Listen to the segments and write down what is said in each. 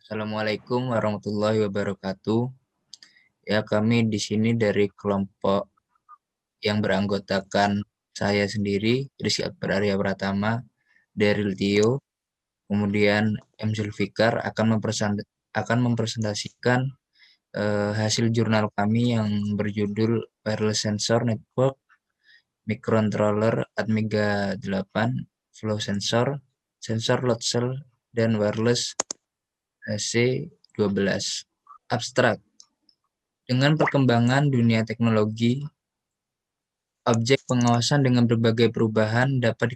Assalamualaikum warahmatullahi wabarakatuh. Ya, kami di sini dari kelompok yang beranggotakan saya sendiri, Rizky Akbar Arya Pratama, Daryl Tio, kemudian M. Zulfikar akan mempresentasikan hasil jurnal kami yang berjudul Wireless Sensor Network Microcontroller Atmega 8, Flow Sensor, Sensor Load Cell, dan Wireless HC12. Abstrak. Dengan perkembangan dunia teknologi, objek pengawasan dengan berbagai perubahan dapat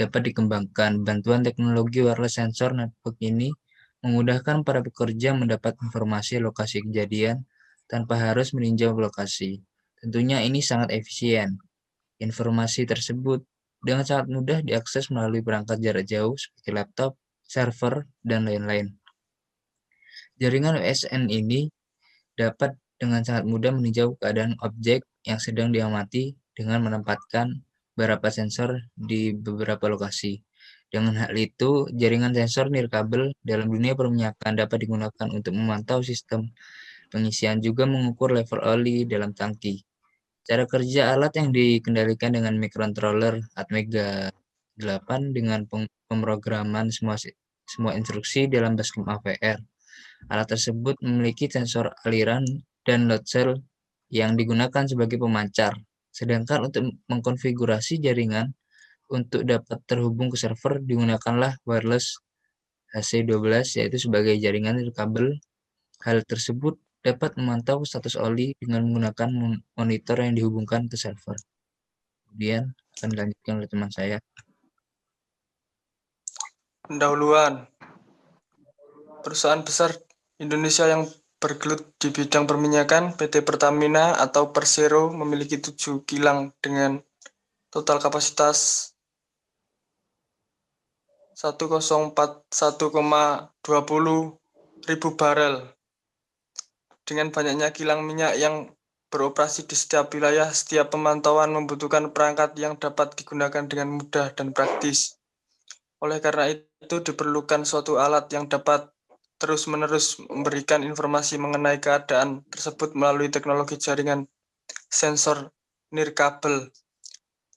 dikembangkan. Bantuan teknologi wireless sensor network ini memudahkan para pekerja mendapat informasi lokasi kejadian tanpa harus meninjau lokasi. Tentunya ini sangat efisien. Informasi tersebut dengan sangat mudah diakses melalui perangkat jarak jauh seperti laptop, server, dan lain-lain. Jaringan USN ini dapat dengan sangat mudah meninjau keadaan objek yang sedang diamati dengan menempatkan beberapa sensor di beberapa lokasi. Dengan hal itu, jaringan sensor nirkabel dalam dunia perminyakan dapat digunakan untuk memantau sistem pengisian juga mengukur level oli dalam tangki. Cara kerja alat yang dikendalikan dengan microcontroller Atmega 8 dengan pemrograman semua instruksi dalam basecamp AVR. Alat tersebut memiliki sensor aliran dan load cell yang digunakan sebagai pemancar. Sedangkan untuk mengkonfigurasi jaringan untuk dapat terhubung ke server digunakanlah wireless HC12 yaitu sebagai jaringan nirkabel. Hal tersebut dapat memantau status oli dengan menggunakan monitor yang dihubungkan ke server. Kemudian akan dilanjutkan oleh teman saya. Pendahuluan. Perusahaan besar Indonesia yang bergelut di bidang perminyakan, PT Pertamina atau Persero memiliki 7 kilang dengan total kapasitas 1,20 ribu barel. Dengan banyaknya kilang minyak yang beroperasi di setiap wilayah, setiap pemantauan membutuhkan perangkat yang dapat digunakan dengan mudah dan praktis. Oleh karena itu, diperlukan suatu alat yang dapat terus-menerus memberikan informasi mengenai keadaan tersebut melalui teknologi jaringan sensor nirkabel.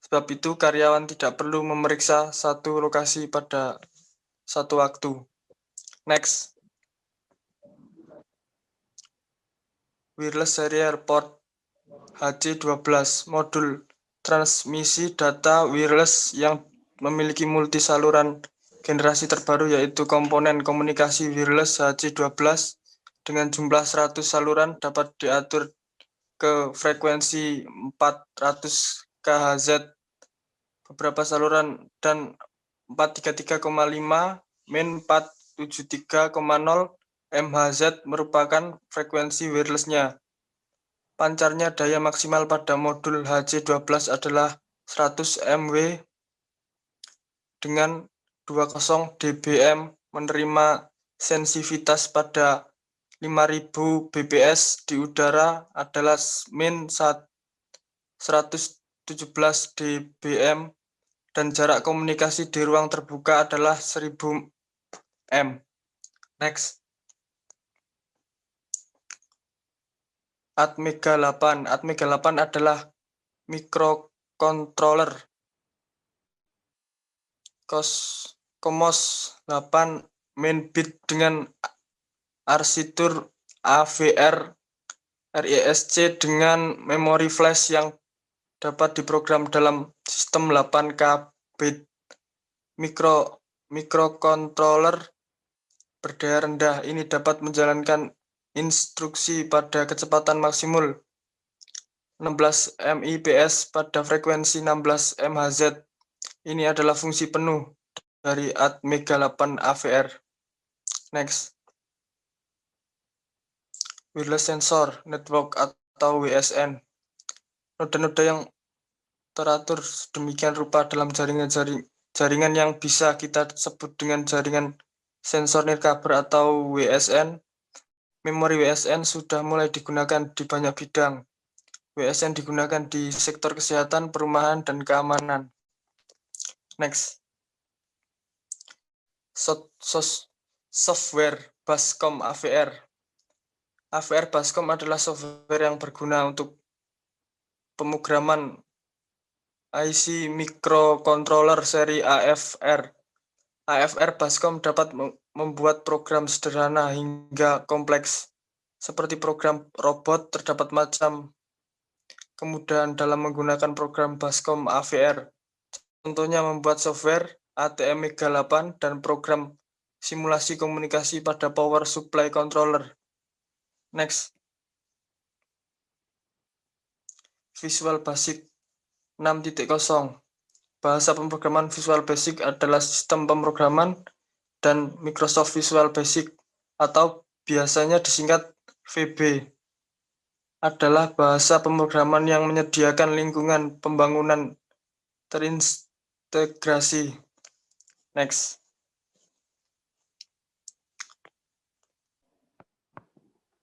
Sebab itu, karyawan tidak perlu memeriksa satu lokasi pada satu waktu. Next. Wireless Serial Port HC12, modul transmisi data wireless yang memiliki multi saluran generasi terbaru yaitu komponen komunikasi wireless HC12 dengan jumlah 100 saluran dapat diatur ke frekuensi 400 kHz. Beberapa saluran dan 433,5 min 473,0 MHz merupakan frekuensi wirelessnya. Pancarnya daya maksimal pada modul HC12 adalah 100 mW dengan 20 dBm menerima sensitivitas pada 5000 bps di udara adalah min 117 dBm dan jarak komunikasi di ruang terbuka adalah 1000 m. Next. Atmega 8. Atmega 8 adalah microcontroller CMOS 8 main bit dengan arsitektur AVR RISC dengan memori flash yang dapat diprogram dalam sistem 8K bit. Microcontroller berdaya rendah ini dapat menjalankan instruksi pada kecepatan maksimal 16 Mbps pada frekuensi 16 MHz. Ini adalah fungsi penuh dari Atmega 8 AVR. Next. Wireless Sensor Network atau WSN. Noda-noda yang teratur sedemikian rupa dalam jaringan yang bisa kita sebut dengan jaringan sensor nirkabel atau WSN. Memori WSN sudah mulai digunakan di banyak bidang. WSN digunakan di sektor kesehatan, perumahan, dan keamanan. Next. Software Bascom AVR. AVR Bascom adalah software yang berguna untuk pemrograman IC microcontroller seri AFR. AFR Bascom dapat membuat program sederhana hingga kompleks. Seperti program robot, terdapat macam kemudahan dalam menggunakan program Bascom AVR. Contohnya membuat software ATM Mega 8 dan program simulasi komunikasi pada power supply controller. Next. Visual Basic 6.0. Bahasa pemrograman Visual Basic adalah sistem pemrograman dan Microsoft Visual Basic atau biasanya disingkat VB adalah bahasa pemrograman yang menyediakan lingkungan pembangunan terintegrasi. Next.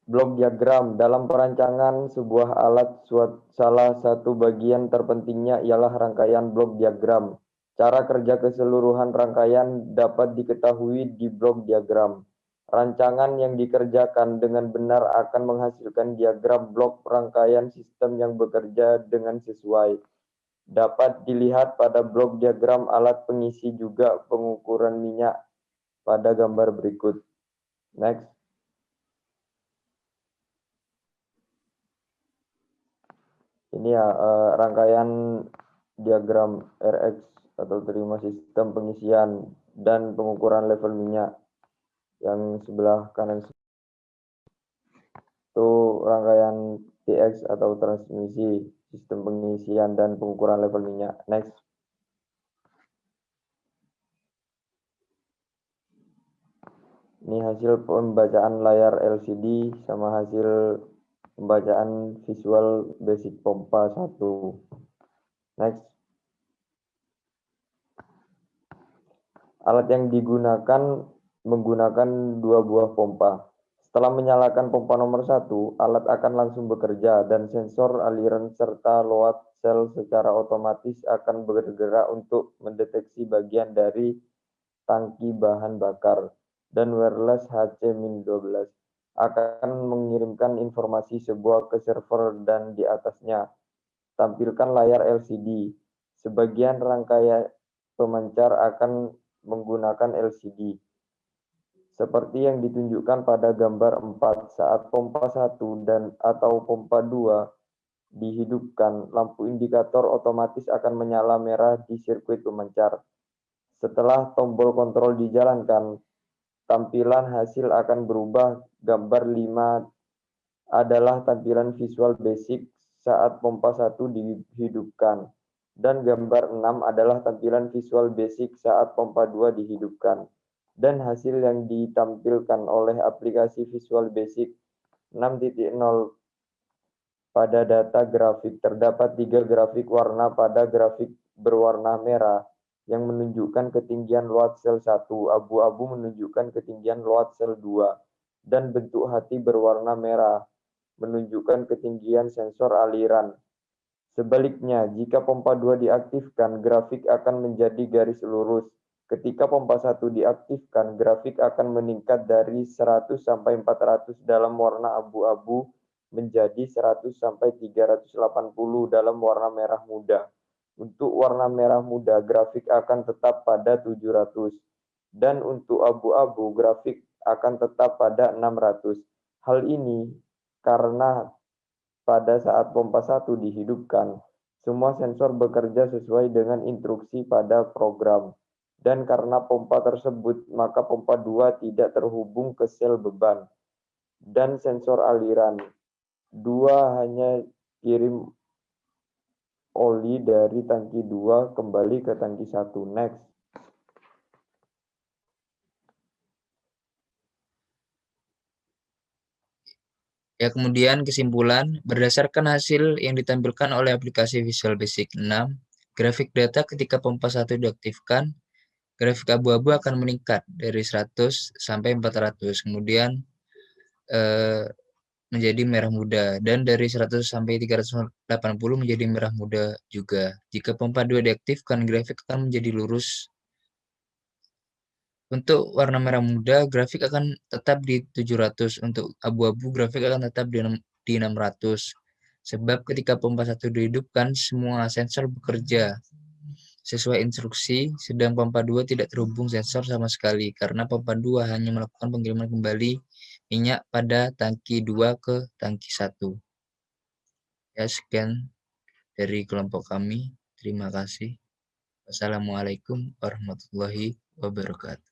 Blok diagram. Dalam perancangan sebuah alat, salah satu bagian terpentingnya ialah rangkaian blok diagram. Cara kerja keseluruhan rangkaian dapat diketahui di blok diagram. Rancangan yang dikerjakan dengan benar akan menghasilkan diagram blok rangkaian sistem yang bekerja dengan sesuai. Dapat dilihat pada blok diagram alat pengisi juga pengukuran minyak pada gambar berikut. Next. Ini ya rangkaian diagram RX atau terima sistem pengisian dan pengukuran level minyak. Yang sebelah kanan itu rangkaian TX atau transmisi sistem pengisian dan pengukuran level minyak. Next. Ini hasil pembacaan layar LCD sama hasil pembacaan Visual Basic pompa 1. Next. Alat yang digunakan menggunakan 2 buah pompa. Setelah menyalakan pompa nomor 1, alat akan langsung bekerja dan sensor aliran serta load cell secara otomatis akan bergerak untuk mendeteksi bagian dari tangki bahan bakar dan wireless HC-12 akan mengirimkan informasi sebuah ke server dan di atasnya tampilkan layar LCD. Sebagian rangkaian pemancar akan menggunakan LCD. Seperti yang ditunjukkan pada gambar 4, saat pompa 1 dan atau pompa 2 dihidupkan, lampu indikator otomatis akan menyala merah di sirkuit pemancar. Setelah tombol kontrol dijalankan, tampilan hasil akan berubah. Gambar 5 adalah tampilan Visual Basic saat pompa 1 dihidupkan, dan gambar 6 adalah tampilan Visual Basic saat pompa 2 dihidupkan. Dan hasil yang ditampilkan oleh aplikasi Visual Basic 6.0 pada data grafik. Terdapat 3 grafik warna pada grafik berwarna merah yang menunjukkan ketinggian load cell 1, abu-abu menunjukkan ketinggian load cell 2, dan bentuk hati berwarna merah menunjukkan ketinggian sensor aliran. Sebaliknya, jika pompa 2 diaktifkan, grafik akan menjadi garis lurus. Ketika pompa 1 diaktifkan, grafik akan meningkat dari 100 sampai 400 dalam warna abu-abu menjadi 100 sampai 380 dalam warna merah muda. Untuk warna merah muda, grafik akan tetap pada 700. Dan untuk abu-abu, grafik akan tetap pada 600. Hal ini karena pada saat pompa 1 dihidupkan, semua sensor bekerja sesuai dengan instruksi pada program. Dan karena pompa tersebut, maka pompa 2 tidak terhubung ke sel beban dan sensor aliran. 2 hanya kirim oli dari tangki 2 kembali ke tangki 1. Next. Ya, kemudian kesimpulan, berdasarkan hasil yang ditampilkan oleh aplikasi Visual Basic 6, grafik data ketika pompa 1 diaktifkan, grafik abu-abu akan meningkat dari 100 sampai 400, kemudian menjadi merah muda, dan dari 100 sampai 380 menjadi merah muda juga. Jika pompa 2 diaktifkan, grafik akan menjadi lurus Untuk warna merah muda, grafik akan tetap di 700. Untuk abu-abu, grafik akan tetap di 600. Sebab ketika pompa 1 dihidupkan, semua sensor bekerja sesuai instruksi, sedang pompa 2 tidak terhubung sensor sama sekali, karena pompa 2 hanya melakukan pengiriman kembali minyak pada tangki 2 ke tangki 1. Ya, sekian dari kelompok kami. Terima kasih. Wassalamualaikum warahmatullahi wabarakatuh.